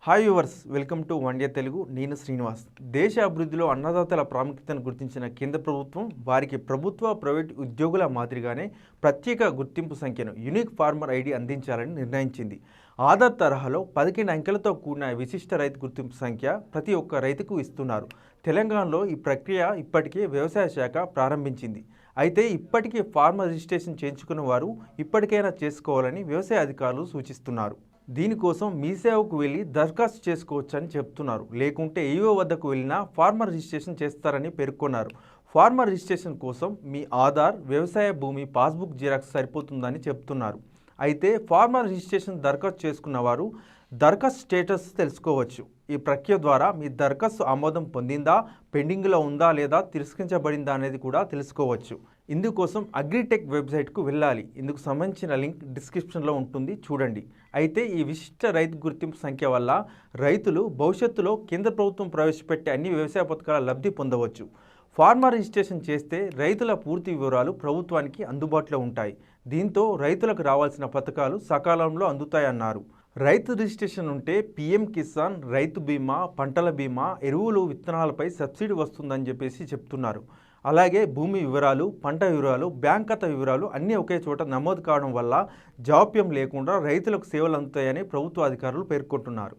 Hi viewers, welcome to one day Telugu. నేను శ్రీనివాస్. దేశ అభివృద్ధిలో అన్నదాతల ప్రాముఖ్యతను గుర్తించిన కేంద్ర ప్రభుత్వం వారికి ప్రభుత్వ ప్రైవేట్ ఉద్యోగుల మాదిరిగానే ప్రత్యేక గుర్తింపు సంఖ్యను యూనిక్ ఫార్మర్ ఐడి అందించాలని నిర్ణయించింది. ఆధార్ తరహాలో 11 అంకెలతో కూడిన విశిష్ట రైతు గుర్తింపు సంఖ్య ప్రతి ఒక్క రైతుకు ఇస్తున్నారు. తెలంగాణలో ఈ ప్రక్రియ ఇప్పటికే వ్యవసాయ శాఖ ప్రారంభించింది. అయితే ఇప్పటికే ఫార్మర్ రిజిస్ట్రేషన్ చేయించుకున్న వారు ఇప్పటికైనా చేసుకోవాలని వ్యవసాయ అధికారులు సూచిస్తున్నారు. దీనికోసం మీ సేవకు వెళ్ళి దరఖాస్తు చేసుకోవచ్చని చెప్తున్నారు. లేకుంటే ఈఓ వద్దకు వెళ్ళినా ఫార్మర్ రిజిస్ట్రేషన్ చేస్తారని పేర్కొన్నారు. ఫార్మర్ రిజిస్ట్రేషన్ కోసం మీ ఆధార్, వ్యవసాయ భూమి పాస్బుక్ జిరాక్స్ సరిపోతుందని చెప్తున్నారు. అయితే ఫార్మర్ రిజిస్ట్రేషన్ దరఖాస్తు చేసుకున్న వారు దరఖాస్తు స్టేటస్ తెలుసుకోవచ్చు. ఈ ప్రక్రియ ద్వారా మీ దరఖాస్తు ఆమోదం పొందిందా, పెండింగ్లో ఉందా లేదా తిరస్కరించబడిందా అనేది కూడా తెలుసుకోవచ్చు. ఇందుకోసం అగ్రిటెక్ వెబ్సైట్కు వెళ్ళాలి. ఇందుకు సంబంధించిన లింక్ డిస్క్రిప్షన్లో ఉంటుంది, చూడండి. అయితే ఈ విశిష్ట రైతు గుర్తింపు సంఖ్య వల్ల రైతులు భవిష్యత్తులో కేంద్ర ప్రభుత్వం ప్రవేశపెట్టే అన్ని వ్యవసాయ పథకాల లబ్ధి పొందవచ్చు. ఫార్మర్ రిజిస్ట్రేషన్ చేస్తే రైతుల పూర్తి వివరాలు ప్రభుత్వానికి అందుబాటులో ఉంటాయి. దీంతో రైతులకు రావాల్సిన పథకాలు సకాలంలో అందుతాయన్నారు. రైతు రిజిస్ట్రేషన్ ఉంటే పీఎం కిసాన్, రైతు బీమా, పంటల బీమా, ఎరువులు, విత్తనాలపై సబ్సిడీ వస్తుందని చెప్తున్నారు. అలాగే భూమి వివరాలు, పంట వివరాలు, బ్యాంక్ ఖాతా వివరాలు అన్నీ ఒకే చోట నమోదు కావడం వల్ల జాప్యం లేకుండా రైతులకు సేవలు అందుతాయని ప్రభుత్వ అధికారులు పేర్కొంటున్నారు.